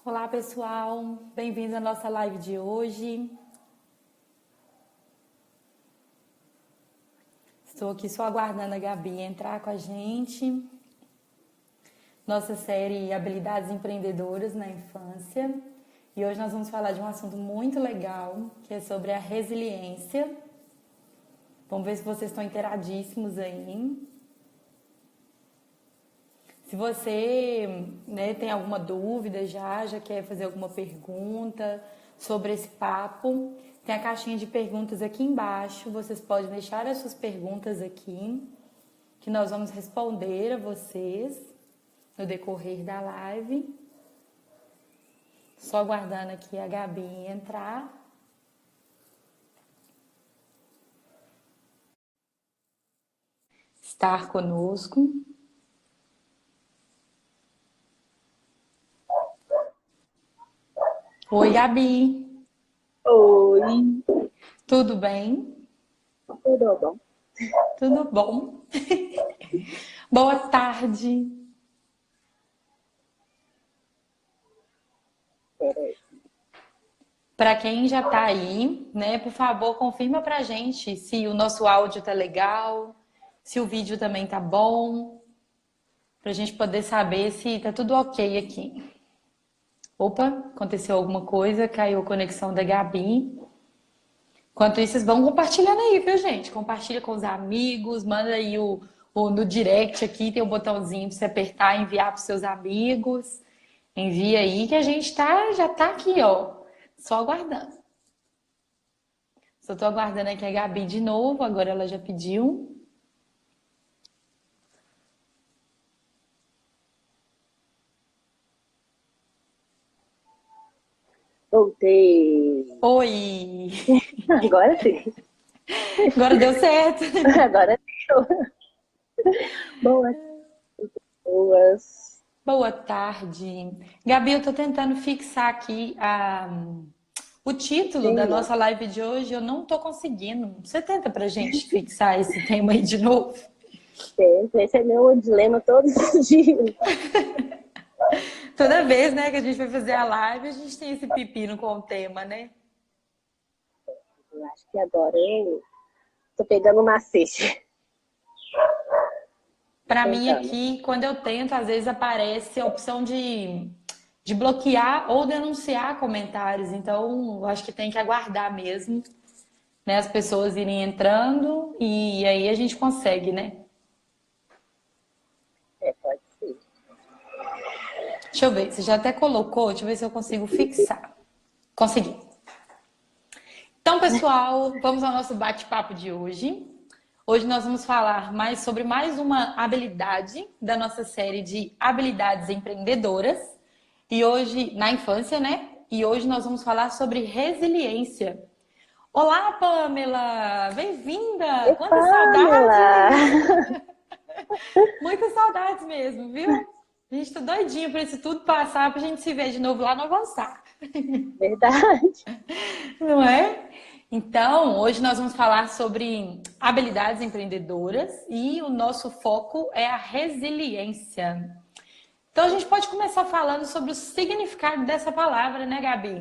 Olá, pessoal. Bem-vindos à nossa live de hoje. Estou aqui só aguardando a Gabi entrar com a gente. Nossa série Habilidades Empreendedoras na Infância. E hoje nós vamos falar de um assunto muito legal, que é sobre a resiliência. Vamos ver se vocês estão inteiradíssimos aí. Se você tem alguma dúvida já quer fazer alguma pergunta sobre esse papo, tem a caixinha de perguntas aqui embaixo. Vocês podem deixar as suas perguntas aqui, que nós vamos responder a vocês no decorrer da live. Só aguardando aqui a Gabi entrar. Estar conosco. Oi, Gabi. Oi, Tudo bem? tudo bom? Tudo bom? Boa tarde. Peraí. Para quem já está aí, por favor, confirma para a gente se o nosso áudio tá legal, se o vídeo também tá bom, para a gente poder saber se tá tudo ok aqui. Opa, aconteceu alguma coisa, caiu a conexão da Gabi. Enquanto isso, vocês vão compartilhando aí, viu, gente? Compartilha com os amigos, manda aí no direct aqui, tem um botãozinho para você apertar e enviar para os seus amigos. Envia aí que a gente já tá aqui, ó, só aguardando. Só tô aguardando aqui a Gabi de novo, agora ela já pediu. Voltei. Oi! Agora sim. Agora deu certo. Agora deu. Boas, boas. Boa tarde. Gabi, eu tô tentando fixar aqui o título da Tema. nossa live de hoje, eu não tô conseguindo. Você tenta pra gente fixar esse tema aí de novo? Esse é meu dilema todos os dias. Toda vez, que a gente vai fazer a live, a gente tem esse pepino com o tema, né? Eu acho que agora eu tô pegando o macete. Para mim Tentando. aqui, quando eu tento, às vezes aparece a opção de bloquear ou denunciar comentários. Então, eu acho que tem que aguardar mesmo, as pessoas irem entrando e aí a gente consegue, né? Pode ser. Deixa eu ver, você já até colocou, deixa eu ver se eu consigo fixar. Consegui. Então, pessoal, vamos ao nosso bate-papo de hoje. Hoje nós vamos falar mais sobre mais uma habilidade da nossa série de habilidades empreendedoras. E hoje, na infância, né? E hoje nós vamos falar sobre resiliência. Olá, Pamela! Bem-vinda! Oi, Quantas Pamela! saudades! Muitas saudades mesmo, viu? A gente tá doidinho para isso tudo passar, pra gente se ver de novo lá no Avançar. Verdade. Não é? Então, hoje nós vamos falar sobre habilidades empreendedoras e o nosso foco é a resiliência. Então, a gente pode começar falando sobre o significado dessa palavra, né, Gabi?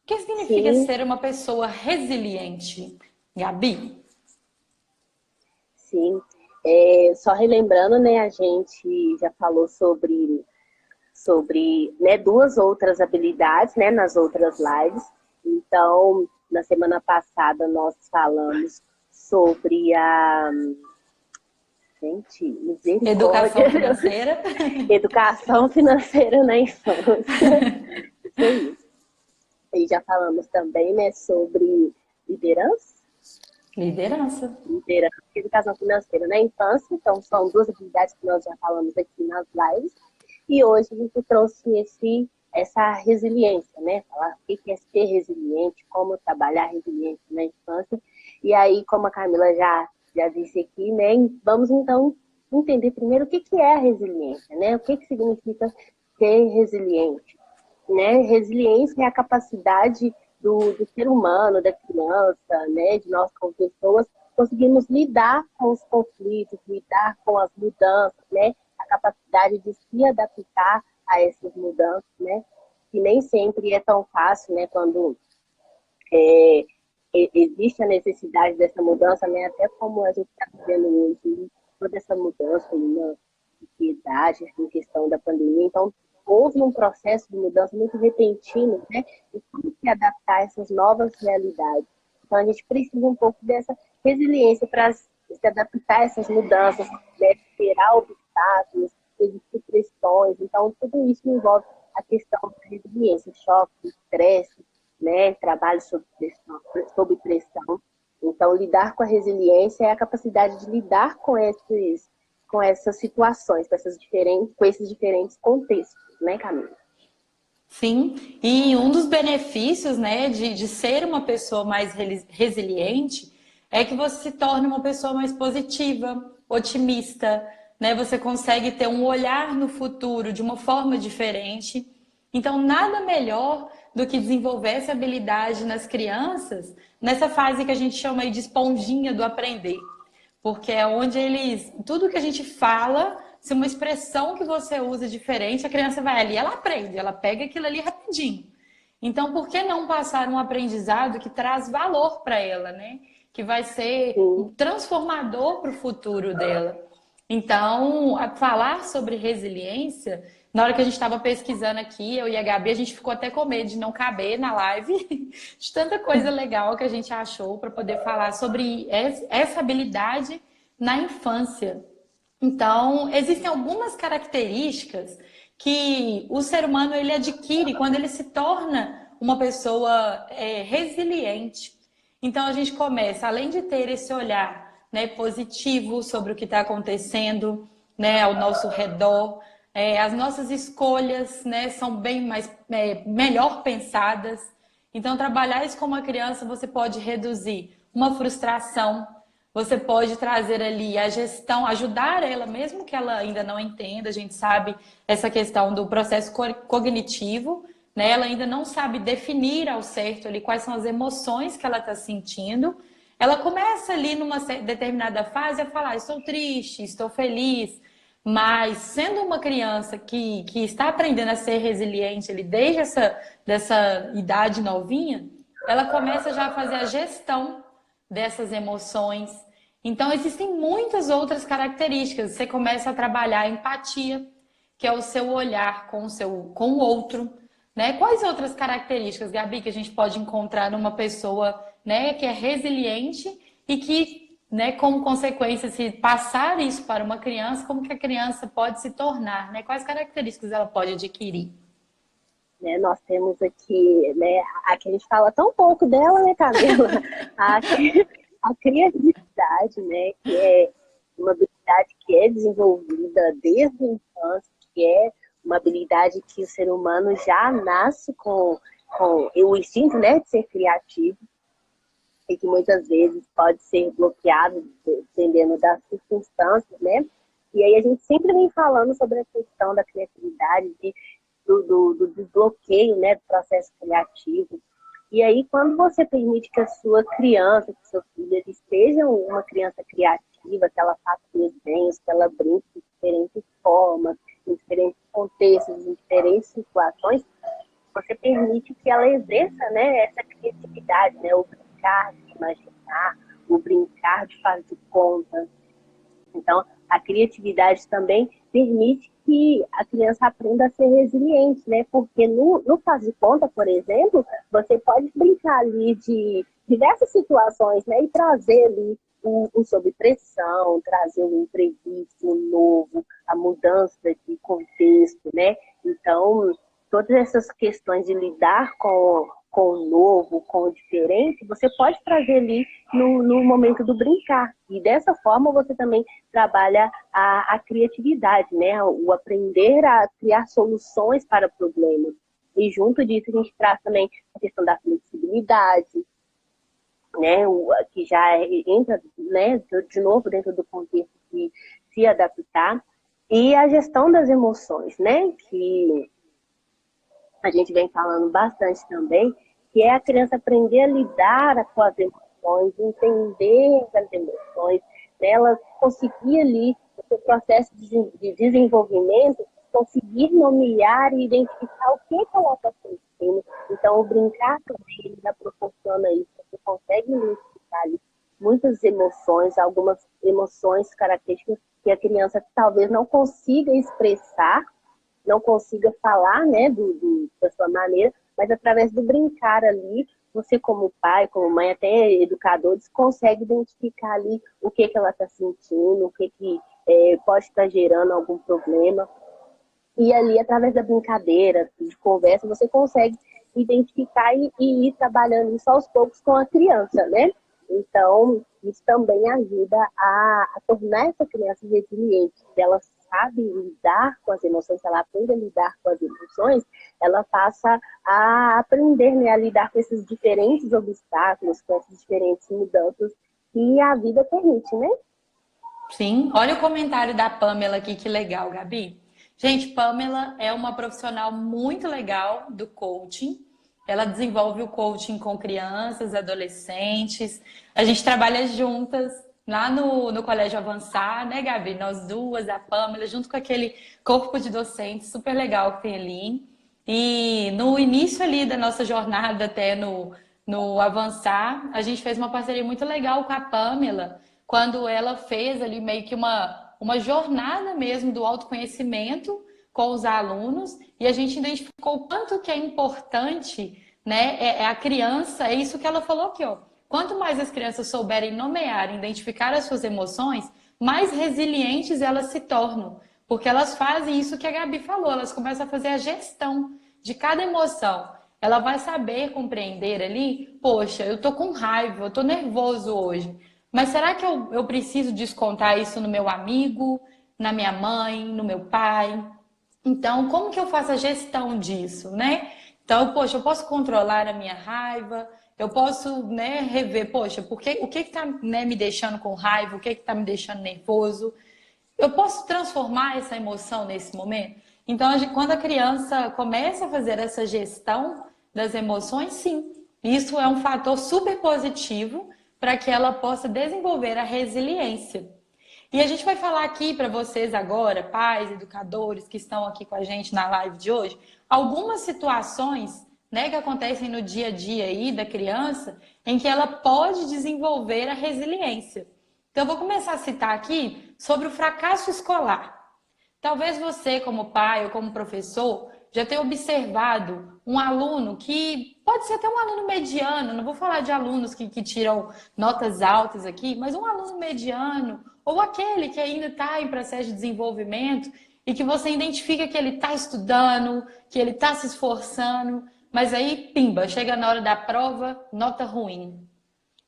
O que significa Sim, ser uma pessoa resiliente, Gabi? sim. Só relembrando, né, a gente já falou sobre né, duas outras habilidades, né, nas outras lives. Então, na semana passada nós falamos sobre a gente, Educação misericórdia, financeira. educação financeira na infância. Isso aí. E já falamos também, né, sobre liderança, Liderança. liderança e educação financeira na infância. Então, são duas habilidades que nós já falamos aqui nas lives. E hoje a gente trouxe essa resiliência, né? Falar o que é ser resiliente, como trabalhar resiliência na infância. E aí, como a Camila já disse aqui, né? Vamos então entender primeiro o que é a resiliência, né? O que significa ser resiliente, né? Resiliência é a capacidade do ser humano, da criança, né? De nós como pessoas, conseguimos lidar com os conflitos, lidar com as mudanças, né? A capacidade de se adaptar a essas mudanças, né? que nem sempre é tão fácil, né, quando é, existe a necessidade dessa mudança, né, até como a gente está vivendo hoje, toda essa mudança na sociedade, em questão da pandemia. Então, houve um processo de mudança muito repentino, né, e como se adaptar a essas novas realidades. Então, a gente precisa um pouco dessa resiliência para se adaptar a essas mudanças, né, superar obstáculos, existir pressões. Então, tudo isso envolve a questão da resiliência, choque, estresse, né, trabalho sob pressão, sob pressão. Então, lidar com a resiliência é a capacidade de lidar com essas situações, com esses diferentes contextos, né, Camila? Sim, e um dos benefícios, né, de ser uma pessoa mais resiliente é que você se torna uma pessoa mais positiva, otimista, né? Você consegue ter um olhar no futuro de uma forma diferente. Então, nada melhor do que desenvolver essa habilidade nas crianças nessa fase que a gente chama aí de esponjinha do aprender. Porque é onde eles. Tudo que a gente fala, se uma expressão que você usa diferente, a criança vai ali, ela aprende, ela pega aquilo ali rapidinho. Então, por que não passar um aprendizado que traz valor para ela, né? Que vai ser um Sim, transformador para o futuro dela. Então, falar sobre resiliência, na hora que a gente estava pesquisando aqui, eu e a Gabi, a gente ficou até com medo de não caber na live, de tanta coisa legal que a gente achou para poder falar sobre essa habilidade na infância. Então, existem algumas características que o ser humano ele adquire quando ele se torna uma pessoa resiliente. Então, a gente começa, além de ter esse olhar, né, positivo sobre o que está acontecendo, né, ao nosso redor, as nossas escolhas, né, são bem mais melhor pensadas. Então, trabalhar isso com uma criança, você pode reduzir uma frustração, você pode trazer ali a gestão, ajudar ela, mesmo que ela ainda não entenda. A gente sabe essa questão do processo cognitivo, né? Ela ainda não sabe definir ao certo ali quais são as emoções que ela está sentindo. Ela começa ali numa determinada fase a falar: estou triste, estou feliz. Mas sendo uma criança que está aprendendo a ser resiliente ali desde dessa idade novinha, ela começa já a fazer a gestão dessas emoções. Então, existem muitas outras características. Você começa a trabalhar a empatia, que é o seu olhar com o outro, né? Quais outras características, Gabi, que a gente pode encontrar numa pessoa, né, que é resiliente e que, né, como consequência, se passar isso para uma criança, como que a criança pode se tornar, né? Quais características ela pode adquirir? né, nós temos aqui, né, aqui a gente fala tão pouco dela, né, Camila? A, a criatividade, né, que é uma habilidade que é desenvolvida desde a infância, que é uma habilidade que o ser humano já nasce com o instinto, né, de ser criativo, e que muitas vezes pode ser bloqueado dependendo das circunstâncias, né? E aí a gente sempre vem falando sobre a questão da criatividade, do desbloqueio, né, do processo criativo. E aí, quando você permite que a sua criança, que seu filho, ele seja uma criança criativa, que ela faça desenhos, que ela brinque de diferentes formas, em diferentes contextos, em diferentes situações, você permite que ela exerça, né, essa criatividade, né, o brincar de imaginar, o brincar de fazer contas. Então, a criatividade também permite que a criança aprenda a ser resiliente, né? Porque no faz de conta, por exemplo, você pode brincar ali de diversas situações, né? E trazer ali um sob pressão, trazer um imprevisto, um novo, a mudança de contexto, né? Então, todas essas questões de lidar com o novo, com o diferente, você pode trazer ali no momento do brincar. E dessa forma você também trabalha a criatividade, né? O aprender a criar soluções para problemas. E junto disso a gente traz também a questão da flexibilidade, né? Que já entra, né, de novo dentro do contexto de se adaptar. E a gestão das emoções, né? Que a gente vem falando bastante também, que é a criança aprender a lidar com as emoções, entender as emoções, né? Ela conseguir ali, no seu processo de desenvolvimento, conseguir nomear e identificar o que ela está Então, o brincar também, ele já proporciona isso. Você consegue identificar ali muitas emoções, algumas emoções características que a criança talvez não consiga expressar, não consiga falar, né, da sua maneira, mas através do brincar ali, você como pai, como mãe, até educadores, consegue identificar ali o que ela está sentindo, o que pode estar gerando algum problema. E ali, através da brincadeira, de conversa, você consegue identificar e ir trabalhando isso aos poucos com a criança, né? Então, isso também ajuda a tornar essa criança resiliente. Se ela sabe lidar com as emoções, se ela aprende a lidar com as emoções, ela passa a aprender, né, a lidar com esses diferentes obstáculos, com essas diferentes mudanças que a vida permite, né? Sim, olha o comentário da Pamela aqui, que legal, Gabi. Gente, Pamela é uma profissional muito legal do coaching. Ela desenvolve o coaching com crianças, adolescentes. A gente trabalha juntas lá no Colégio Avançar, né, Gabi? Nós duas, a Pamela, junto com aquele corpo de docentes super legal que tem ali. E no início ali da nossa jornada até no Avançar, a gente fez uma parceria muito legal com a Pamela, quando ela fez ali meio que uma jornada mesmo do autoconhecimento com os alunos, e a gente identificou o quanto que é importante, né, a criança, é isso que ela falou aqui, ó. Quanto mais as crianças souberem nomear, identificar as suas emoções, mais resilientes elas se tornam, porque elas fazem isso que a Gabi falou, elas começam a fazer a gestão de cada emoção. Ela vai saber compreender ali, poxa, eu tô com raiva, eu tô nervoso hoje. Mas será que eu preciso descontar isso no meu amigo, na minha mãe, no meu pai? Então, como que eu faço a gestão disso, né? Então, poxa, eu posso controlar a minha raiva, eu posso, né, rever, poxa, o que está, né, me deixando com raiva, o que está me deixando nervoso? Eu posso transformar essa emoção nesse momento? Então, quando a criança começa a fazer essa gestão das emoções, sim, isso é um fator super positivo para que ela possa desenvolver a resiliência. E a gente vai falar aqui para vocês agora, pais, educadores que estão aqui com a gente na live de hoje, algumas situações, né, que acontecem no dia a dia aí da criança em que ela pode desenvolver a resiliência. Então, eu vou começar a citar aqui sobre o fracasso escolar. Talvez você, como pai ou como professor, já tenha observado um aluno que pode ser até um aluno mediano, não vou falar de alunos que tiram notas altas aqui, mas um aluno mediano, ou aquele que ainda está em processo de desenvolvimento e que você identifica que ele está estudando, que ele está se esforçando, mas aí, pimba, chega na hora da prova, nota ruim.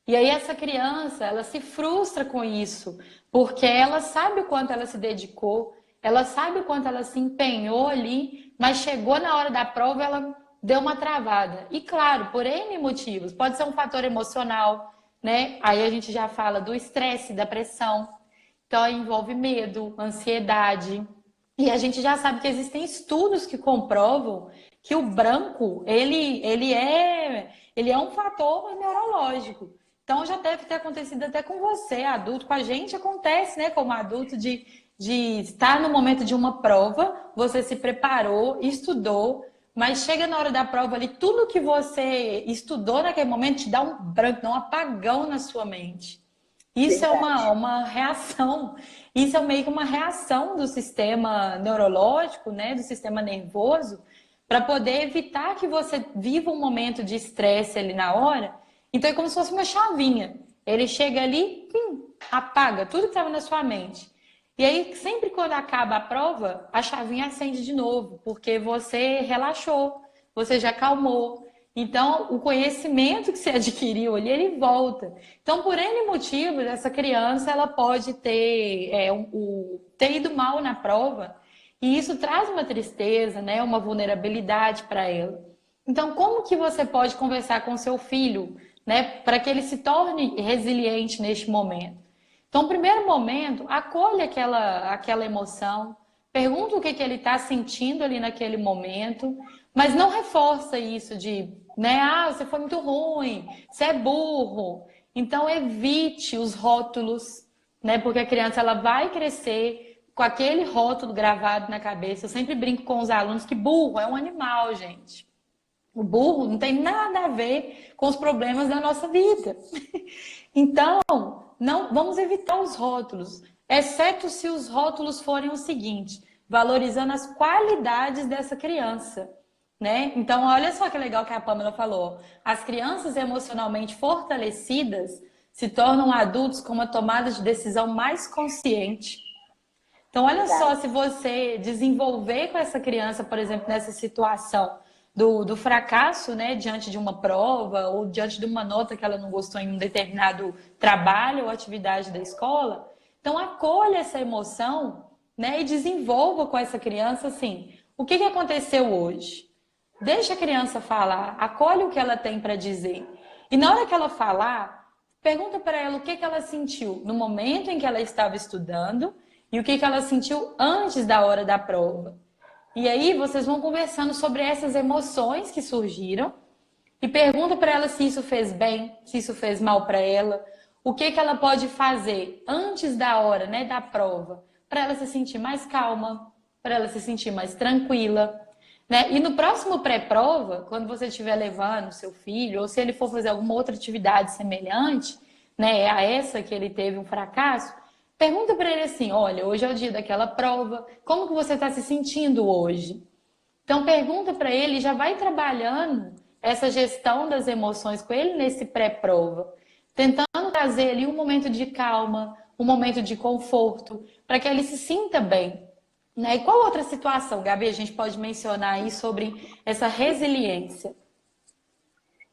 E aí essa criança, ela se frustra com isso, porque ela sabe o quanto ela se dedicou, ela sabe o quanto ela se empenhou ali, mas chegou na hora da prova, ela deu uma travada. E claro, por N motivos, pode ser um fator emocional, né? Aí a gente já fala do estresse, da pressão. Então envolve medo, ansiedade. E a gente já sabe que existem estudos que comprovam que o branco, ele é um fator neurológico. Então já deve ter acontecido até com você, adulto, com a gente acontece, né, como adulto, de estar no momento de uma prova, você se preparou, estudou, mas chega na hora da prova ali, tudo que você estudou naquele momento te dá um branco, dá um apagão na sua mente. Isso é Verdade. uma reação, isso é meio que uma reação do sistema neurológico, né, do sistema nervoso, para poder evitar que você viva um momento de estresse ali na hora. Então é como se fosse uma chavinha. Ele chega ali, apaga tudo que estava na sua mente. E aí, sempre quando acaba a prova, a chavinha acende de novo, porque você relaxou, você já acalmou. Então, o conhecimento que você adquiriu ali, ele volta. Então, por N motivos, essa criança ela pode ter ido mal na prova, e isso traz uma tristeza, né, uma vulnerabilidade para ela. Então, como que você pode conversar com seu filho, né, para que ele se torne resiliente neste momento? Então, no primeiro momento, acolha aquela emoção, pergunta o que ele está sentindo ali naquele momento, mas não reforça isso de, né, você foi muito ruim, você é burro. Então, evite os rótulos, né, porque a criança ela vai crescer com aquele rótulo gravado na cabeça. Eu sempre brinco com os alunos que burro é um animal, gente. O burro não tem nada a ver com os problemas da nossa vida. Então, não vamos evitar os rótulos, exceto se os rótulos forem o seguinte, valorizando as qualidades dessa criança, né? Então, olha só que legal que a Pamela falou. As crianças emocionalmente fortalecidas se tornam adultos com uma tomada de decisão mais consciente. Então, olha só, Verdade. se você desenvolver com essa criança, por exemplo, nessa situação do fracasso, né, diante de uma prova ou diante de uma nota que ela não gostou em um determinado trabalho ou atividade da escola, então acolha essa emoção, né, e desenvolva com essa criança assim, o que aconteceu hoje? Deixa a criança falar, acolhe o que ela tem para dizer. E na hora que ela falar, pergunta para ela o que ela sentiu no momento em que ela estava estudando e o que ela sentiu antes da hora da prova. E aí vocês vão conversando sobre essas emoções que surgiram e pergunta para ela se isso fez bem, se isso fez mal para ela, o que ela pode fazer antes da hora, né, da prova, para ela se sentir mais calma, para ela se sentir mais tranquila, né? E no próximo pré-prova, quando você estiver levando seu filho, ou se ele for fazer alguma outra atividade semelhante, né, a essa que ele teve um fracasso, pergunta para ele assim: olha, hoje é o dia daquela prova, como que você está se sentindo hoje? Então pergunta para ele, já vai trabalhando essa gestão das emoções com ele nesse pré-prova, tentando trazer ali um momento de calma, um momento de conforto, para que ele se sinta bem. Né? E qual outra situação, Gabi, a gente pode mencionar aí sobre essa resiliência?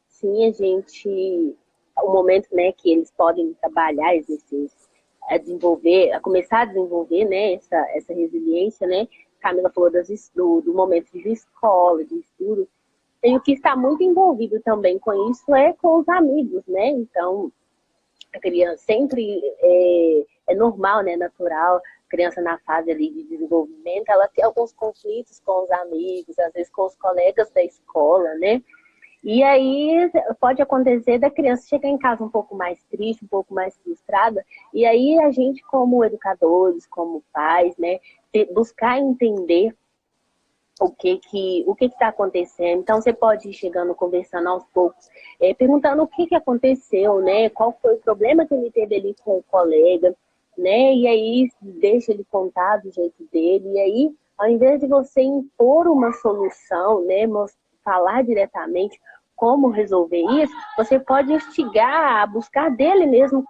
Sim, a gente, o momento, né, que eles podem trabalhar, exercer, a desenvolver, a começar a desenvolver, né, essa resiliência, né? Camila falou do momento de escola, de estudo. E o que está muito envolvido também com isso é com os amigos, né? Então, a criança sempre é normal, né, natural, a criança na fase ali de desenvolvimento, ela tem alguns conflitos com os amigos, às vezes com os colegas da escola, né? E aí pode acontecer da criança chegar em casa um pouco mais triste, um pouco mais frustrada, e aí a gente, como educadores, como pais, né, buscar entender o que está acontecendo. Então você pode ir chegando, conversando aos poucos, perguntando o que aconteceu, né? Qual foi o problema que ele teve ali com o colega, né? E aí deixa ele contar do jeito dele. E aí, ao invés de você impor uma solução, né? Falar diretamente como resolver isso, você pode instigar a buscar dele mesmo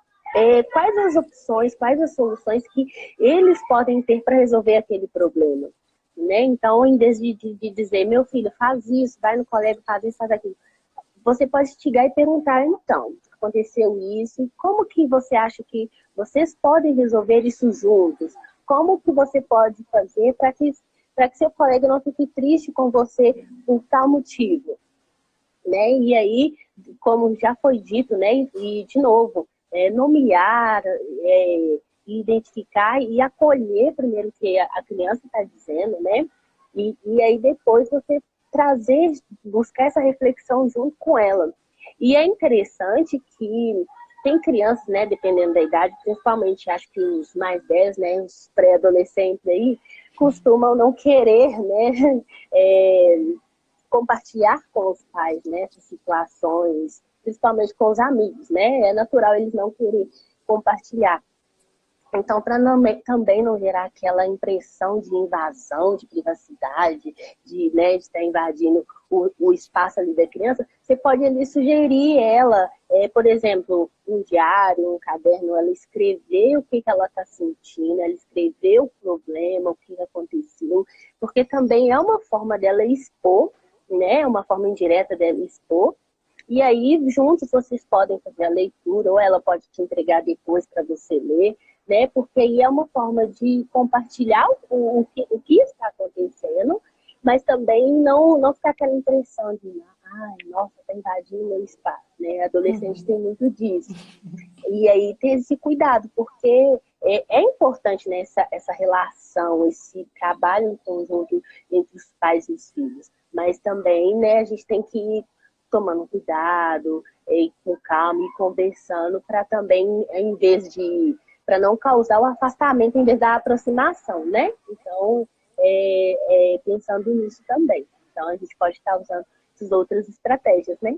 quais as opções, quais as soluções que eles podem ter para resolver aquele problema. Né? Então, em vez de dizer, meu filho, faz isso, vai no colégio, faz isso, faz aquilo, você pode chegar e perguntar, então, aconteceu isso, e como que você acha que vocês podem resolver isso juntos? Como que você pode fazer para que seu colega não fique triste com você por tal motivo? Né? E aí, como já foi dito, né? E de novo, nomear, identificar e acolher primeiro o que a criança está dizendo, né? E aí depois você trazer, buscar essa reflexão junto com ela. E é interessante que tem crianças, né, dependendo da idade, principalmente acho que os mais 10, né, os pré-adolescentes aí, costumam não querer, né, compartilhar com os pais, né, essas situações, principalmente com os amigos, né? É natural eles não querem compartilhar. Então, para também não gerar aquela impressão de invasão, de privacidade, né, de estar invadindo o espaço ali da criança, você pode ali sugerir ela, por exemplo, um diário, um caderno, ela escrever o que ela está sentindo, ela escrever o problema, o que aconteceu, porque também é uma forma dela expor, né, uma forma indireta dela expor. E aí, juntos, vocês podem fazer a leitura, ou ela pode te entregar depois para você ler, né? Porque aí é uma forma de compartilhar o que está acontecendo, mas também não ficar aquela impressão de, ai, nossa, está invadindo meu espaço, né? Adolescente tem muito disso. E aí ter esse cuidado, porque é importante, né, essa relação, esse trabalho em conjunto entre os pais e os filhos. Mas também, né, a gente tem que ir tomando cuidado, com calma e conversando para também, em vez de para não causar o afastamento em vez da aproximação, né? Então, pensando nisso também. Então, a gente pode estar usando essas outras estratégias, né?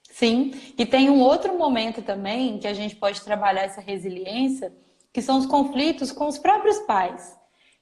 Sim, e tem um outro momento também que a gente pode trabalhar essa resiliência, que são os conflitos com os próprios pais.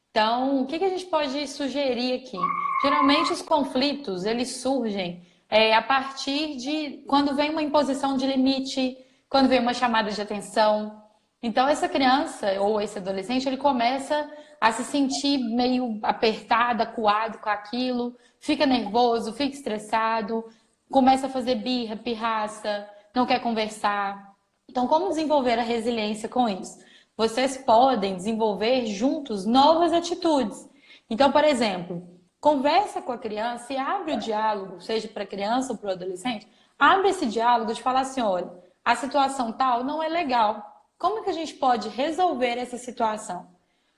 Então, o que a gente pode sugerir aqui? Geralmente os conflitos, eles surgem a partir de quando vem uma imposição de limite, quando vem uma chamada de atenção. Então, essa criança ou esse adolescente, ele começa a se sentir meio apertado, acuado com aquilo, fica nervoso, fica estressado, começa a fazer birra, pirraça, não quer conversar. Então, como desenvolver a resiliência com isso? Vocês podem desenvolver juntos novas atitudes. Então, por exemplo, conversa com a criança e abre o diálogo, seja para a criança ou para o adolescente, abre esse diálogo de falar assim, olha, a situação tal não é legal. Como que a gente pode resolver essa situação?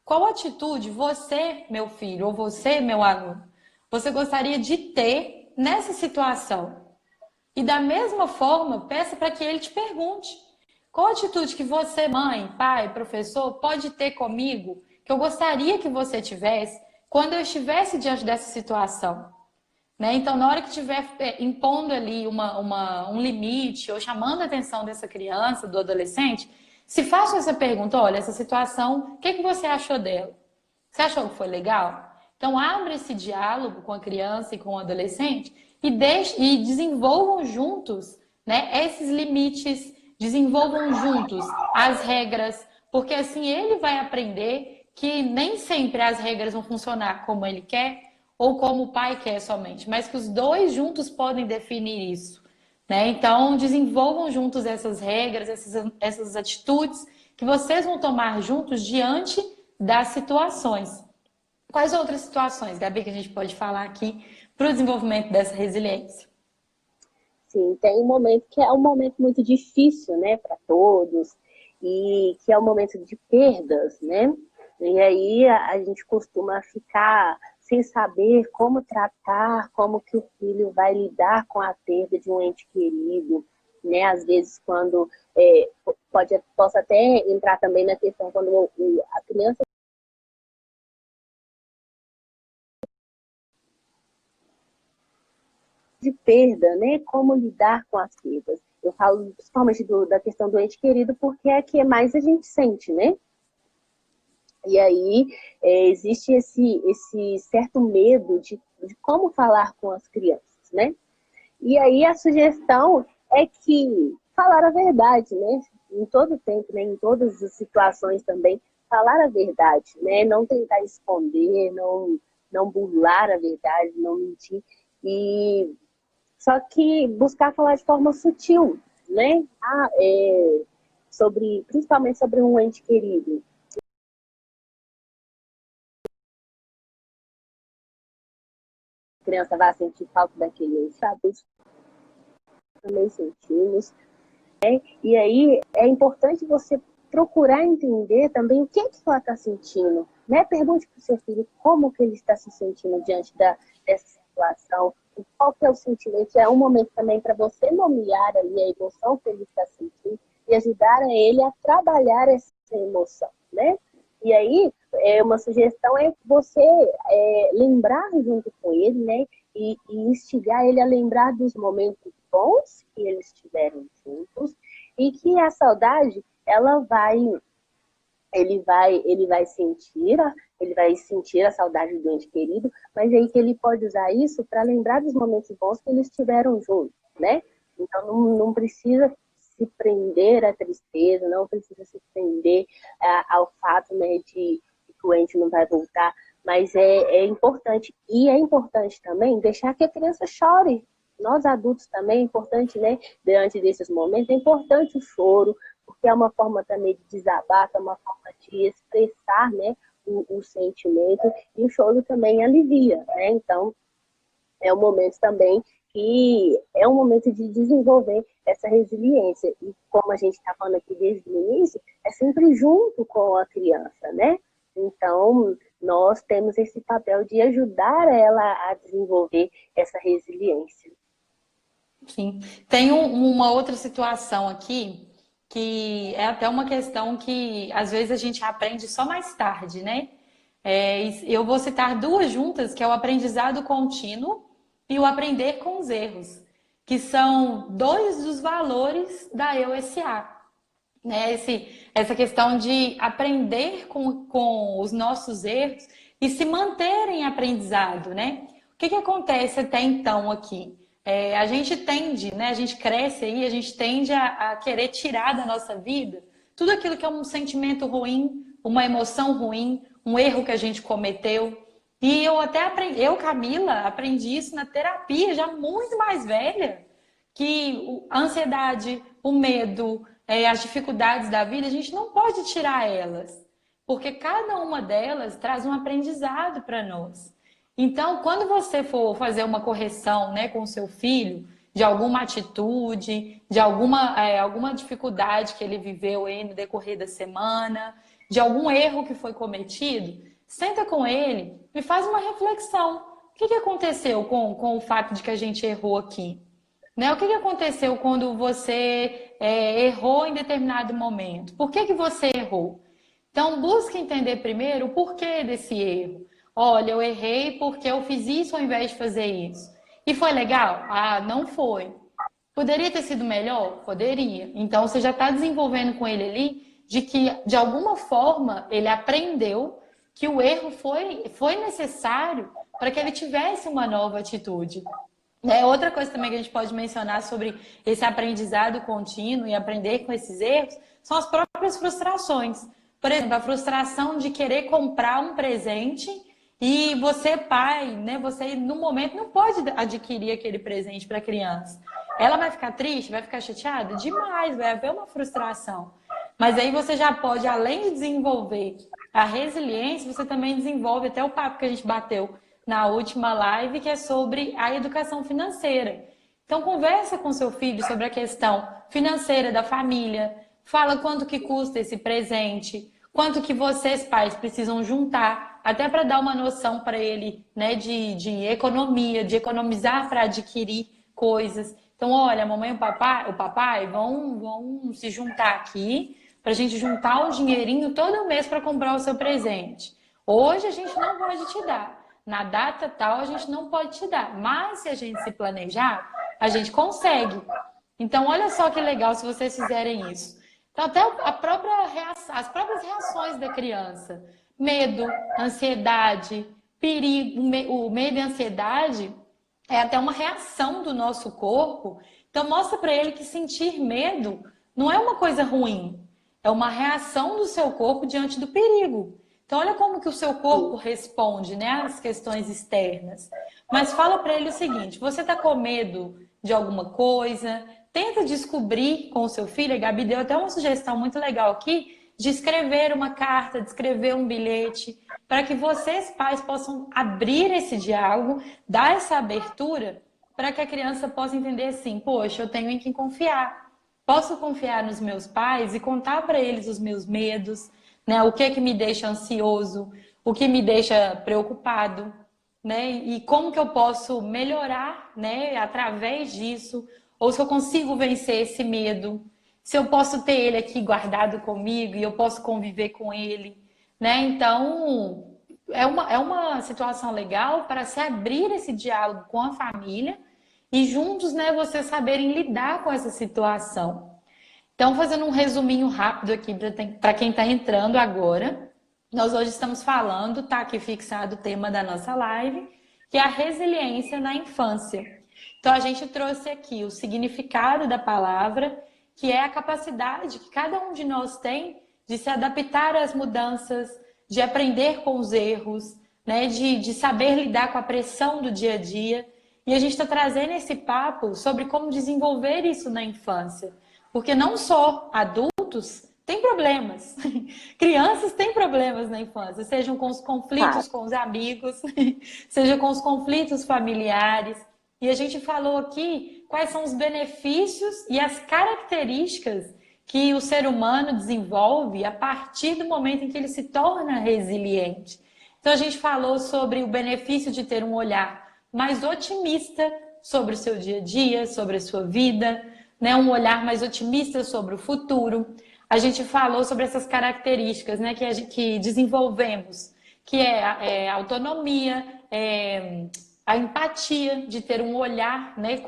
Qual atitude você, meu filho, ou você, meu aluno, você gostaria de ter nessa situação? E da mesma forma, peça para que ele te pergunte. Qual atitude que você, mãe, pai, professor, pode ter comigo que eu gostaria que você tivesse quando eu estivesse diante dessa situação? Né? Então, na hora que estiver impondo ali um limite ou chamando a atenção dessa criança, do adolescente, se faça essa pergunta, olha, essa situação, o que você achou dela? Você achou que foi legal? Então, abre esse diálogo com a criança e com o adolescente e desenvolvam juntos, né, esses limites, desenvolvam juntos as regras, porque assim ele vai aprender que nem sempre as regras vão funcionar como ele quer ou como o pai quer somente, mas que os dois juntos podem definir isso. Né? Então, desenvolvam juntos essas regras, essas atitudes que vocês vão tomar juntos diante das situações. Quais outras situações, Gabi, que a gente pode falar aqui para o desenvolvimento dessa resiliência? Sim, tem um momento que é um momento muito difícil, né, para todos, e que é um momento de perdas, né? E aí a gente costuma ficar sem saber como tratar, como que o filho vai lidar com a perda de um ente querido, né? Às vezes quando posso até entrar também na questão quando a criança de perda, né? Como lidar com as perdas. Eu falo principalmente da questão do ente querido porque é a que mais a gente sente, né? E aí existe esse certo medo de como falar com as crianças, né? E aí a sugestão é que falar a verdade, né? Em todo tempo, né? Em todas as situações também, falar a verdade, né? Não tentar esconder, não burlar a verdade, não mentir. E só que buscar falar de forma sutil, né? Principalmente sobre um ente querido. A criança vai sentir falta daquele ente, adultos também sentimos. E aí é importante você procurar entender também o que é que ela está sentindo. Né? Pergunte para o seu filho como que ele está se sentindo diante dessa situação, qual que é o sentimento. É um momento também para você nomear ali a emoção que ele está sentindo e ajudar a ele a trabalhar essa emoção. Né? E aí, uma sugestão é você lembrar junto com ele, né? E instigar ele a lembrar dos momentos bons que eles tiveram juntos e que a saudade, ele vai sentir a saudade do ente querido, mas aí que ele pode usar isso para lembrar dos momentos bons que eles tiveram juntos, né? Então não precisa se prender à tristeza, não precisa se prender ao fato, né, de que o ente não vai voltar, mas é importante. E é importante também deixar que a criança chore. Nós adultos também é importante, né, diante desses momentos, é importante o choro, porque é uma forma também de desabafo, é uma forma de expressar, né, o sentimento, e o choro também alivia, né? Então, é um momento também que é um momento de desenvolver essa resiliência. E como a gente está falando aqui desde o início, é sempre junto com a criança, né? Então, nós temos esse papel de ajudar ela a desenvolver essa resiliência. Sim. Tem uma outra situação aqui que é até uma questão que às vezes a gente aprende só mais tarde, né? Eu vou citar duas juntas, que é o aprendizado contínuo e o aprender com os erros, que são dois dos valores da EUSA. Né? Essa questão de aprender com os nossos erros e se manter em aprendizado, né? O que acontece até então aqui? A gente tende, né? A gente cresce aí, a gente tende a querer tirar da nossa vida tudo aquilo que é um sentimento ruim, uma emoção ruim, um erro que a gente cometeu. E eu até aprendi, Camila, aprendi isso na terapia, já muito mais velha, que a ansiedade, o medo, as dificuldades da vida, a gente não pode tirar elas, porque cada uma delas traz um aprendizado para nós. Então, quando você for fazer uma correção, né, com o seu filho, de alguma atitude, de alguma dificuldade que ele viveu aí no decorrer da semana, de algum erro que foi cometido, senta com ele e faz uma reflexão. O que aconteceu com o fato de que a gente errou aqui? Né? O que aconteceu quando você errou em determinado momento? Por que você errou? Então, busque entender primeiro o porquê desse erro. Olha, eu errei porque eu fiz isso ao invés de fazer isso. E foi legal? Ah, não foi. Poderia ter sido melhor? Poderia. Então, você já está desenvolvendo com ele ali de que, de alguma forma, ele aprendeu que o erro foi necessário para que ele tivesse uma nova atitude. Outra coisa também que a gente pode mencionar sobre esse aprendizado contínuo e aprender com esses erros são as próprias frustrações. Por exemplo, a frustração de querer comprar um presente e você, pai, né, você no momento não pode adquirir aquele presente para a criança. Ela vai ficar triste, vai ficar chateada? Demais, vai haver uma frustração. Mas aí você já pode, além de desenvolver a resiliência, você também desenvolve até o papo que a gente bateu na última live, que é sobre a educação financeira. Então, conversa com seu filho sobre a questão financeira da família, fala quanto que custa esse presente, quanto que vocês, pais, precisam juntar, até para dar uma noção para ele, né, de economia, de economizar para adquirir coisas. Então, olha, a mamãe e o papai vão se juntar aqui para a gente juntar o dinheirinho todo mês para comprar o seu presente. Hoje a gente não pode te dar. Na data tal, a gente não pode te dar. Mas se a gente se planejar, a gente consegue. Então, olha só que legal se vocês fizerem isso. Então, até as próprias reações da criança. Medo, ansiedade, perigo. O medo e a ansiedade é até uma reação do nosso corpo. Então, mostra para ele que sentir medo não é uma coisa ruim. É uma reação do seu corpo diante do perigo. Então, olha como que o seu corpo responde, né, às questões externas. Mas fala para ele o seguinte, você está com medo de alguma coisa? Tenta descobrir com o seu filho. A Gabi deu até uma sugestão muito legal aqui, de escrever uma carta, de escrever um bilhete, para que vocês, pais, possam abrir esse diálogo, dar essa abertura, para que a criança possa entender assim, poxa, eu tenho em quem confiar. Posso confiar nos meus pais e contar para eles os meus medos, né? O que é que me deixa ansioso, o que me deixa preocupado, né? E como que eu posso melhorar, né, através disso, ou se eu consigo vencer esse medo, se eu posso ter ele aqui guardado comigo e eu posso conviver com ele, né? Então, é uma situação legal para se abrir esse diálogo com a família e juntos, né, vocês saberem lidar com essa situação. Então, fazendo um resuminho rápido aqui para quem está entrando agora, nós hoje estamos falando, está aqui fixado o tema da nossa live, que é a resiliência na infância. Então, a gente trouxe aqui o significado da palavra, que é a capacidade que cada um de nós tem de se adaptar às mudanças, de aprender com os erros, né, de saber lidar com a pressão do dia a dia. E a gente está trazendo esse papo sobre como desenvolver isso na infância. Porque não só adultos têm problemas, crianças têm problemas na infância, sejam com os conflitos com os amigos, seja com os conflitos familiares. E a gente falou aqui quais são os benefícios e as características que o ser humano desenvolve a partir do momento em que ele se torna resiliente. Então a gente falou sobre o benefício de ter um olhar mais otimista sobre o seu dia a dia, sobre a sua vida, né, um olhar mais otimista sobre o futuro. A gente falou sobre essas características, né, que desenvolvemos, que é autonomia, a empatia, de ter um olhar, né,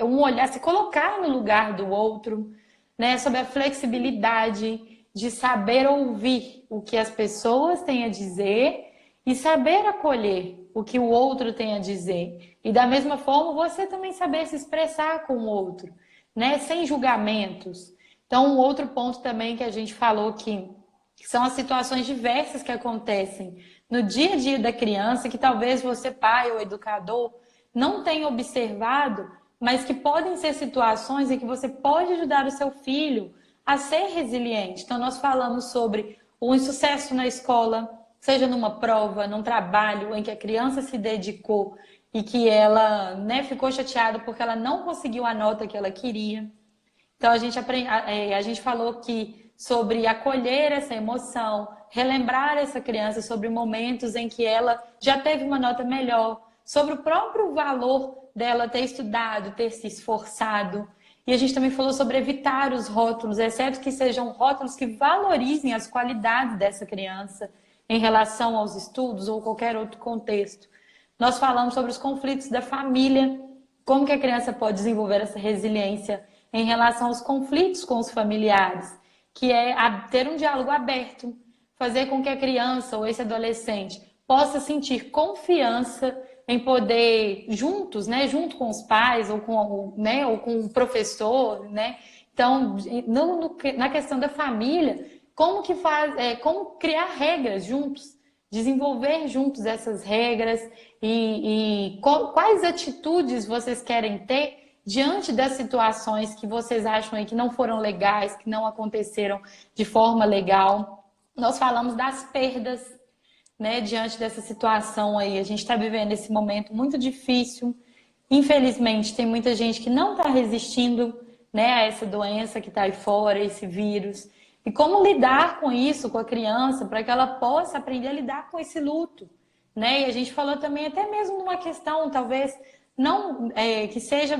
um olhar, se colocar no lugar do outro, né, sobre a flexibilidade de saber ouvir o que as pessoas têm a dizer e saber acolher o que o outro tem a dizer. E da mesma forma, você também saber se expressar com o outro, né, sem julgamentos. Então, um outro ponto também que a gente falou que são as situações diversas que acontecem no dia a dia da criança, que talvez você, pai ou educador, não tenha observado, mas que podem ser situações em que você pode ajudar o seu filho a ser resiliente. Então, nós falamos sobre o insucesso na escola, seja numa prova, num trabalho em que a criança se dedicou e que ela, né, ficou chateada porque ela não conseguiu a nota que ela queria. Então, a gente falou que sobre acolher essa emoção, relembrar essa criança sobre momentos em que ela já teve uma nota melhor, sobre o próprio valor dela ter estudado, ter se esforçado. E a gente também falou sobre evitar os rótulos, exceto que sejam rótulos que valorizem as qualidades dessa criança em relação aos estudos ou qualquer outro contexto. Nós falamos sobre os conflitos da família, como que a criança pode desenvolver essa resiliência em relação aos conflitos com os familiares, que é ter um diálogo aberto, fazer com que a criança ou esse adolescente possa sentir confiança em poder juntos, né, junto com os pais ou com, né, ou com o professor, né? Então, na questão da família, como criar regras juntos, desenvolver juntos essas regras e quais atitudes vocês querem ter diante das situações que vocês acham aí que não foram legais, que não aconteceram de forma legal. Nós falamos das perdas, né, diante dessa situação aí. A gente está vivendo esse momento muito difícil. Infelizmente, tem muita gente que não está resistindo, né, a essa doença que está aí fora, esse vírus. E como lidar com isso, com a criança, para que ela possa aprender a lidar com esse luto, né? E a gente falou também até mesmo numa questão, talvez, não que seja...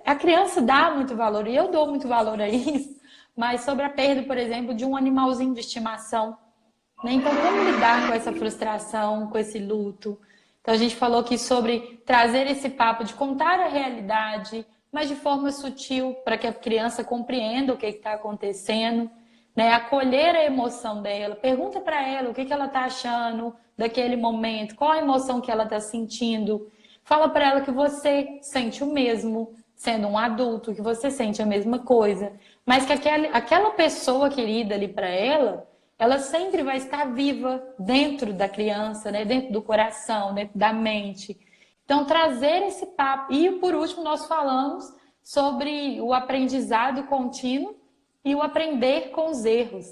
A criança dá muito valor, e eu dou muito valor a isso, mas sobre a perda, por exemplo, de um animalzinho de estimação, né? Então, como lidar com essa frustração, com esse luto? Então, a gente falou aqui sobre trazer esse papo de contar a realidade, mas de forma sutil, para que a criança compreenda o que está acontecendo, né? Acolher a emoção dela, pergunta para ela o que ela está achando daquele momento, qual a emoção que ela está sentindo. Fala para ela que você sente o mesmo, sendo um adulto, que você sente a mesma coisa, mas que aquela pessoa querida ali para ela sempre vai estar viva dentro da criança, né? Dentro do coração, dentro da mente. Então, trazer esse papo. E, por último, nós falamos sobre o aprendizado contínuo e o aprender com os erros,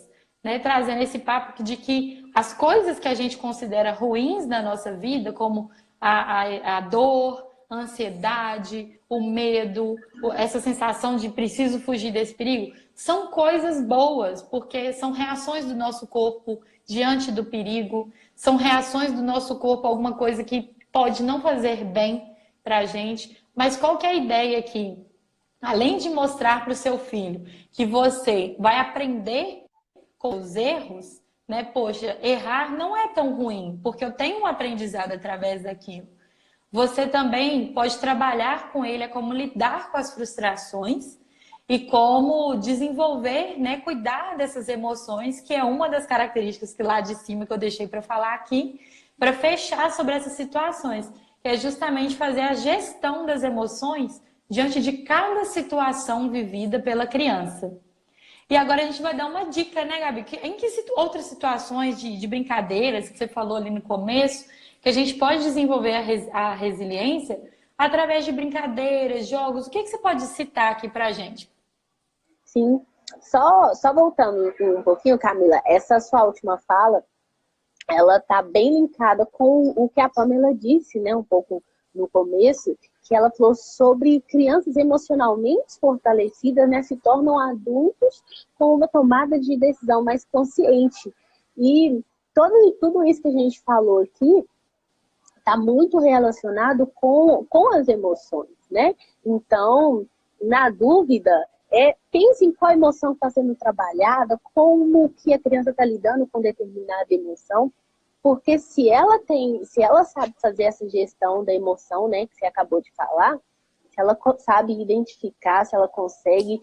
né? Trazendo esse papo de que as coisas que a gente considera ruins na nossa vida, como a dor, a ansiedade, o medo, essa sensação de preciso fugir desse perigo, são coisas boas, porque são reações do nosso corpo diante do perigo, são reações do nosso corpo a alguma coisa que pode não fazer bem para a gente. Mas qual que é a ideia aqui? Além de mostrar para o seu filho que você vai aprender com os erros, né? Poxa, errar não é tão ruim, porque eu tenho um aprendizado através daquilo. Você também pode trabalhar com ele, como lidar com as frustrações e como desenvolver, né, cuidar dessas emoções, que é uma das características que lá de cima que eu deixei para falar aqui, para fechar sobre essas situações, que é justamente fazer a gestão das emoções diante de cada situação vivida pela criança. E agora a gente vai dar uma dica, né, Gabi? Em que outras situações de brincadeiras que você falou ali no começo, que a gente pode desenvolver a resiliência através de brincadeiras, jogos, o que você pode citar aqui pra gente? Sim, só voltando um pouquinho, Camila, essa sua última fala, ela tá bem linkada com o que a Pamela disse, né, um pouco no começo, que ela falou sobre crianças emocionalmente fortalecidas, né, se tornam adultos com uma tomada de decisão mais consciente. E tudo isso que a gente falou aqui está muito relacionado com as emoções, né? Então, na dúvida, pense em qual emoção está sendo trabalhada, como que a criança está lidando com determinada emoção. Porque se ela sabe fazer essa gestão da emoção, né, que você acabou de falar, se ela sabe identificar, se ela consegue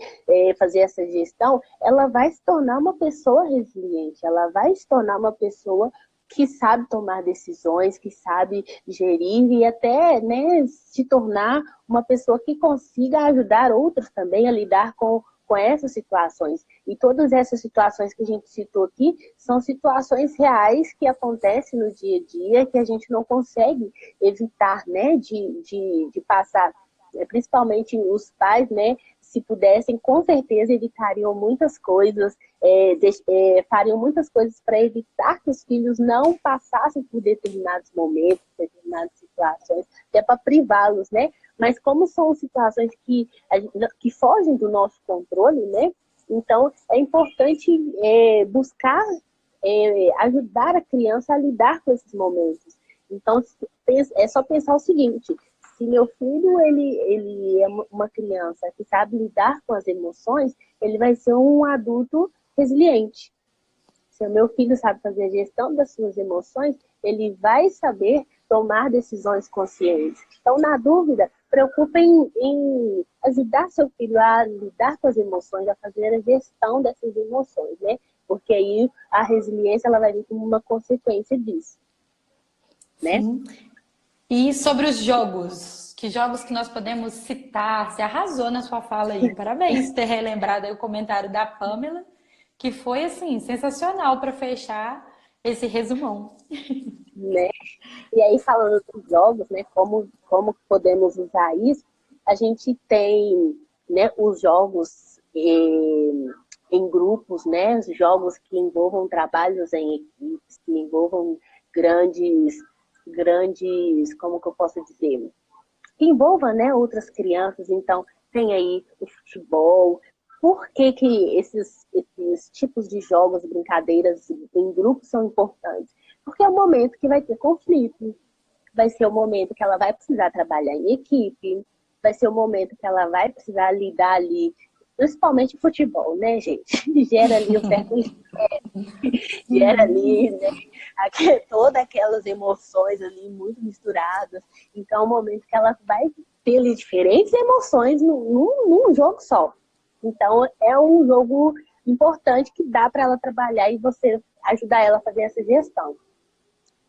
fazer essa gestão, ela vai se tornar uma pessoa resiliente, ela vai se tornar uma pessoa que sabe tomar decisões, que sabe gerir e até, né, se tornar uma pessoa que consiga ajudar outros também a lidar com essas situações. E todas essas situações que a gente citou aqui são situações reais que acontecem no dia a dia, que a gente não consegue evitar, né, de passar. Principalmente os pais, né, se pudessem, com certeza evitariam muitas coisas, fariam muitas coisas para evitar que os filhos não passassem por determinados momentos, determinadas situações, até para privá-los, né? Mas como são situações que fogem do nosso controle, né? Então, é importante buscar ajudar a criança a lidar com esses momentos. Então, é só pensar o seguinte: se meu filho ele é uma criança que sabe lidar com as emoções, ele vai ser um adulto resiliente. Se o meu filho sabe fazer a gestão das suas emoções, ele vai saber tomar decisões conscientes. Então, na dúvida, preocupe em ajudar seu filho a lidar com as emoções, a fazer a gestão dessas emoções, né? Porque aí a resiliência ela vai vir como uma consequência disso, né? Sim. E sobre os jogos, que jogos que nós podemos citar? Você arrasou na sua fala aí. Parabéns por ter relembrado aí o comentário da Pamela, que foi assim sensacional para fechar esse resumão. Né? E aí, falando dos jogos, né, como podemos usar isso, a gente tem, né, os jogos em grupos, né, os jogos que envolvam trabalhos em equipes, que envolvam grandes, como que eu posso dizer, que envolva, né, outras crianças. Então, tem aí o futebol. Por que que esses tipos de jogos, brincadeiras em grupo são importantes? Porque é o momento que vai ter conflito, vai ser o momento que ela vai precisar trabalhar em equipe, vai ser o momento que ela vai precisar lidar ali, principalmente futebol, né, gente? Gera ali um certo gera ali, né, todas aquelas emoções ali muito misturadas. Então, é um momento que ela vai ter ali diferentes emoções num jogo só. Então, é um jogo importante que dá para ela trabalhar e você ajudar ela a fazer essa gestão.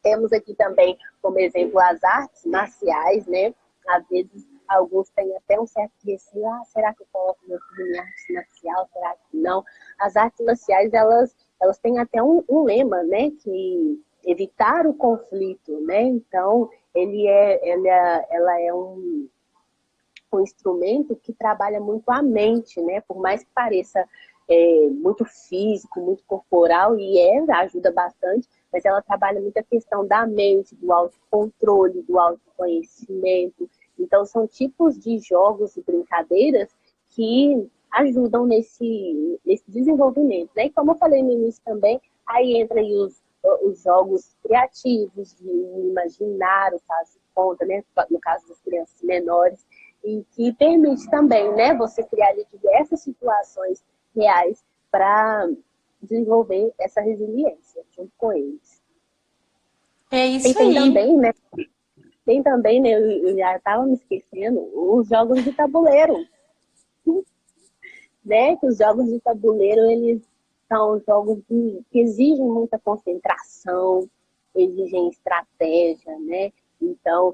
Temos aqui também, como exemplo, as artes marciais, né? Às vezes, alguns têm até um certo receio. Ah, será que eu coloco meu filho em arte marcial? Será que não? As artes marciais, elas têm até um lema, né? Que evitar o conflito, né? Então, ela é um instrumento que trabalha muito a mente, né? Por mais que pareça muito físico, muito corporal, e ajuda bastante, mas ela trabalha muito a questão da mente, do autocontrole, do autoconhecimento. Então, são tipos de jogos e brincadeiras que ajudam nesse desenvolvimento, né? E como eu falei no início também, aí entra aí os jogos criativos, de imaginar o caso de conta, né? No caso das crianças menores, e que permite também, né, você criar ali diversas situações reais para desenvolver essa resiliência junto com eles. É E isso aí. tem também, né, eu já estava me esquecendo, os jogos de tabuleiro, né? Que os jogos de tabuleiro, eles são jogos que exigem muita concentração, exigem estratégia, né? Então,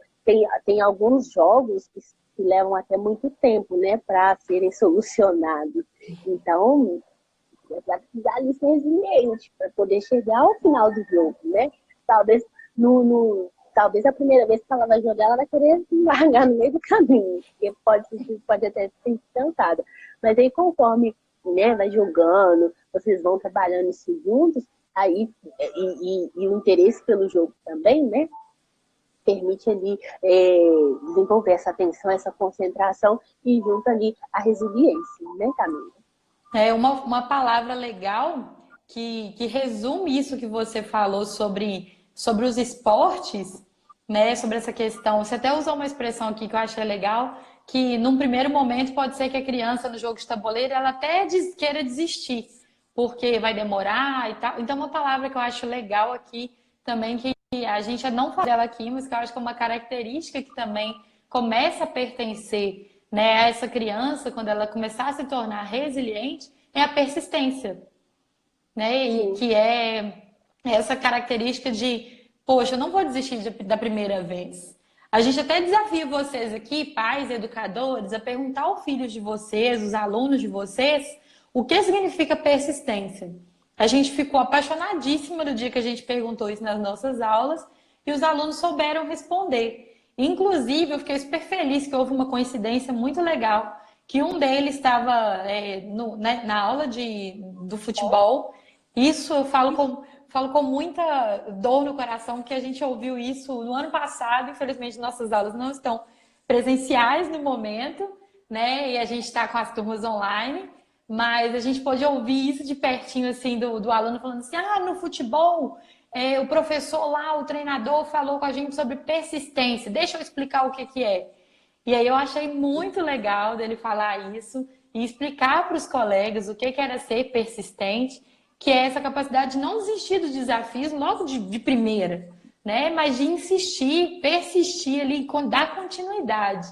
tem alguns jogos que levam até muito tempo, né, para serem solucionados. Então, vai precisar ali ser resiliente para poder chegar ao final do jogo, né? Talvez talvez a primeira vez que ela vai jogar, ela vai querer largar no meio do caminho, porque pode até ser cansada. Mas aí, conforme, né, vai jogando, vocês vão trabalhando isso juntos, aí, e o interesse pelo jogo também, né? Permite ali desenvolver essa atenção, essa concentração e junto ali a resiliência, né, Camila? É uma palavra legal que resume isso que você falou sobre os esportes, né? Sobre essa questão. Você até usou uma expressão aqui que eu achei legal, que num primeiro momento pode ser que a criança no jogo de tabuleiro ela até queira desistir, porque vai demorar e tal. Então, uma palavra que eu acho legal aqui também que a gente não fala dela aqui, mas que eu acho que é uma característica que também começa a pertencer, né, a essa criança, quando ela começar a se tornar resiliente, é a persistência, né? E Sim. que é essa característica de, poxa, eu não vou desistir da primeira vez. A gente até desafia vocês aqui, pais, educadores, a perguntar aos filhos de vocês, os alunos de vocês, o que significa persistência. A gente ficou apaixonadíssima no dia que a gente perguntou isso nas nossas aulas e os alunos souberam responder. Inclusive, eu fiquei super feliz que houve uma coincidência muito legal, que um deles estava na aula do futebol. Isso eu falo com muita dor no coração, que a gente ouviu isso no ano passado. Infelizmente, nossas aulas não estão presenciais no momento, né? E a gente está com as turmas online, mas a gente pôde ouvir isso de pertinho, assim, do aluno falando assim: ah, no futebol, o professor lá, o treinador, falou com a gente sobre persistência. Deixa eu explicar o que que é. E aí eu achei muito legal dele falar isso e explicar para os colegas o que que era ser persistente, que é essa capacidade de não desistir dos desafios logo de primeira, né? Mas de insistir, persistir ali, dar continuidade.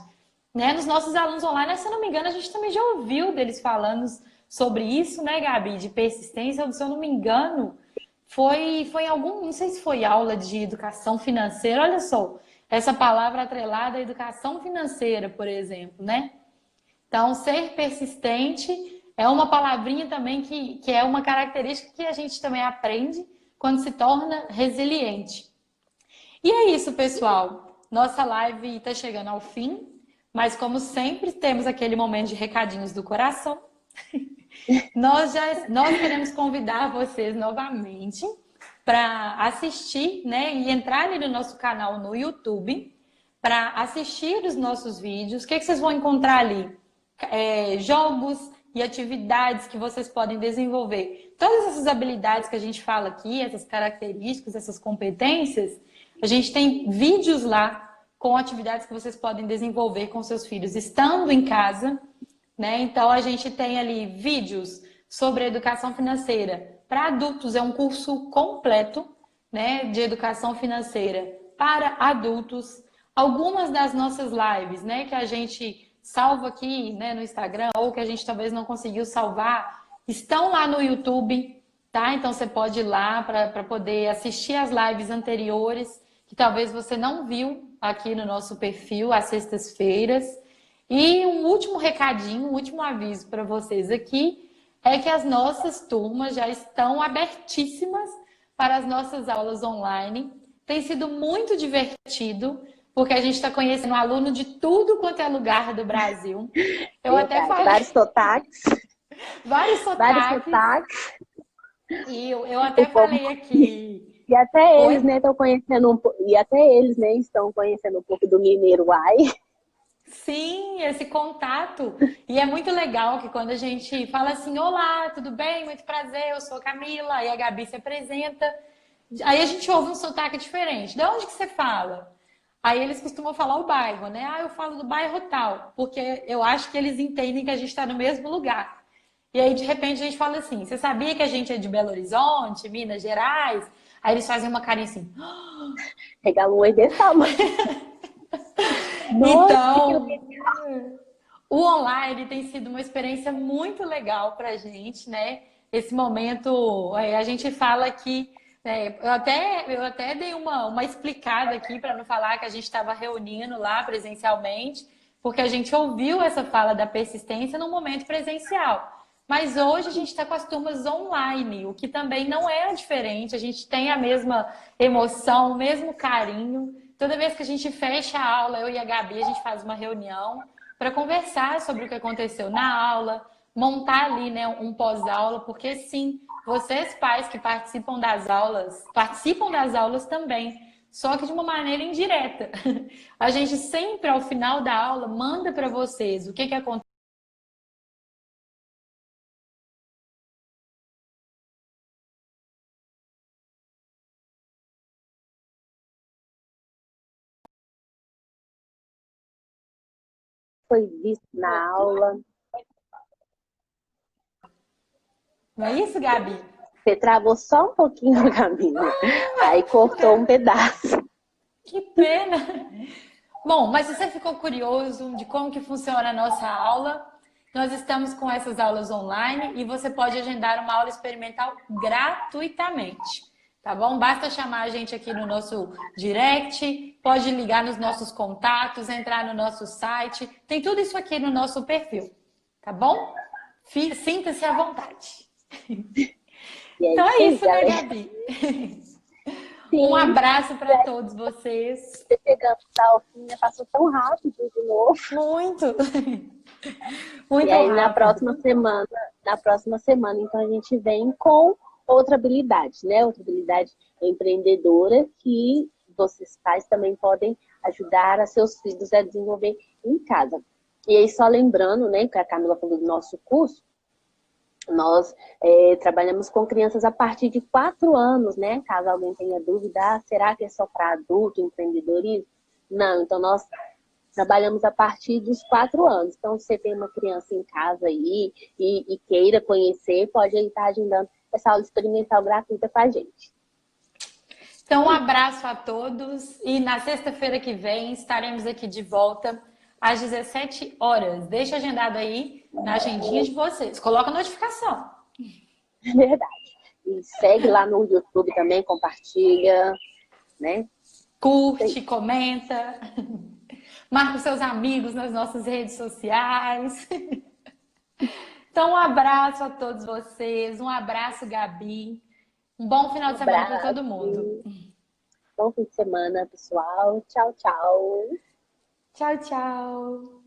Né? Nos nossos alunos online, se eu não me engano, a gente também já ouviu deles falando sobre isso, né, Gabi? De persistência, se eu não me engano, foi em algum, não sei se foi aula de educação financeira, olha só, essa palavra atrelada à educação financeira, por exemplo, né? Então, ser persistente é uma palavrinha também que é uma característica que a gente também aprende quando se torna resiliente. E é isso, pessoal. Nossa live está chegando ao fim, mas como sempre, temos aquele momento de recadinhos do coração. Nós queremos convidar vocês novamente para assistir, né, e entrar ali no nosso canal no YouTube para assistir os nossos vídeos. O que vocês vão encontrar ali? Jogos e atividades que vocês podem desenvolver. Todas essas habilidades que a gente fala aqui, essas características, essas competências, a gente tem vídeos lá com atividades que vocês podem desenvolver com seus filhos estando em casa, né? Então a gente tem ali vídeos sobre educação financeira para adultos, é um curso completo, né, de educação financeira para adultos. Algumas das nossas lives, né, que a gente salva aqui, né, no Instagram ou que a gente talvez não conseguiu salvar, estão lá no YouTube, tá? Então você pode ir lá para poder assistir as lives anteriores que talvez você não viu aqui no nosso perfil às sextas-feiras. E um último recadinho, um último aviso para vocês aqui é que as nossas turmas já estão abertíssimas para as nossas aulas online. Tem sido muito divertido, porque a gente está conhecendo um aluno de tudo quanto é lugar do Brasil. Eu até falei. Vários sotaques. Vários Vários sotaques. sotaques. E eu até falei aqui. E até eles, Oi? né, estão conhecendo e até eles, né, estão conhecendo um pouco do mineiro ai. Sim, esse contato. E é muito legal que quando a gente fala assim: olá, tudo bem? Muito prazer, eu sou Camila. Aí a Gabi se apresenta. Aí a gente ouve um sotaque diferente. De onde que você fala? Aí eles costumam falar o bairro, né? Ah, eu falo do bairro tal, porque eu acho que eles entendem que a gente está no mesmo lugar. E aí, de repente, a gente fala assim: você sabia que a gente é de Belo Horizonte, Minas Gerais? Aí eles fazem uma carinha assim. Regala um oi desse tamanho. Nossa, que Então, legal. o online tem sido uma experiência muito legal para a gente, né? Esse momento, a gente fala que, eu até dei uma explicada aqui para não falar que a gente estava reunindo lá presencialmente, porque a gente ouviu essa fala da persistência no momento presencial. Mas hoje a gente está com as turmas online, o que também não é diferente, a gente tem a mesma emoção, o mesmo carinho. Toda vez que a gente fecha a aula, eu e a Gabi, a gente faz uma reunião para conversar sobre o que aconteceu na aula, montar ali, né, um pós-aula, porque sim, vocês pais que participam das aulas também, só que de uma maneira indireta. A gente sempre, ao final da aula, manda para vocês o que aconteceu. Foi visto na aula. Não é isso, Gabi? Você travou só um pouquinho no caminho. Aí cortou um pedaço. Que pena! Bom, mas se você ficou curioso de como que funciona a nossa aula, nós estamos com essas aulas online e você pode agendar uma aula experimental gratuitamente, tá bom? Basta chamar a gente aqui no nosso direct, pode ligar nos nossos contatos, entrar no nosso site, tem tudo isso aqui no nosso perfil, tá bom? Sinta-se à vontade. E é Então é aí, isso, né, galera? Gabi? Um Sim, abraço para todos vocês. chegamos ao fim, né? Passou tão rápido de novo. Muito, E muito aí rápido. na próxima semana, então a gente vem com outra habilidade, né? Outra habilidade empreendedora que vocês pais também podem ajudar a seus filhos a desenvolver em casa. E aí, só lembrando, né, que a Camila falou do nosso curso, nós trabalhamos com crianças a partir de 4 anos, né? Caso alguém tenha dúvida, será que é só para adulto, empreendedorismo? Não, então nós trabalhamos a partir dos 4 anos. Então, se você tem uma criança em casa aí e queira conhecer, pode aí estar agendando essa aula experimental gratuita com a gente. Então, um abraço a todos e na sexta-feira que vem estaremos aqui de volta às 17 horas. Deixa agendado aí na agendinha de vocês. Coloca a notificação. Verdade. E segue lá no YouTube também, compartilha, né? Curte, comenta, marca os seus amigos nas nossas redes sociais. Então, um abraço a todos vocês, um abraço, Gabi. Um bom final Um de semana para todo abraço. mundo. Bom fim de semana, pessoal. Tchau, tchau. Tchau, tchau.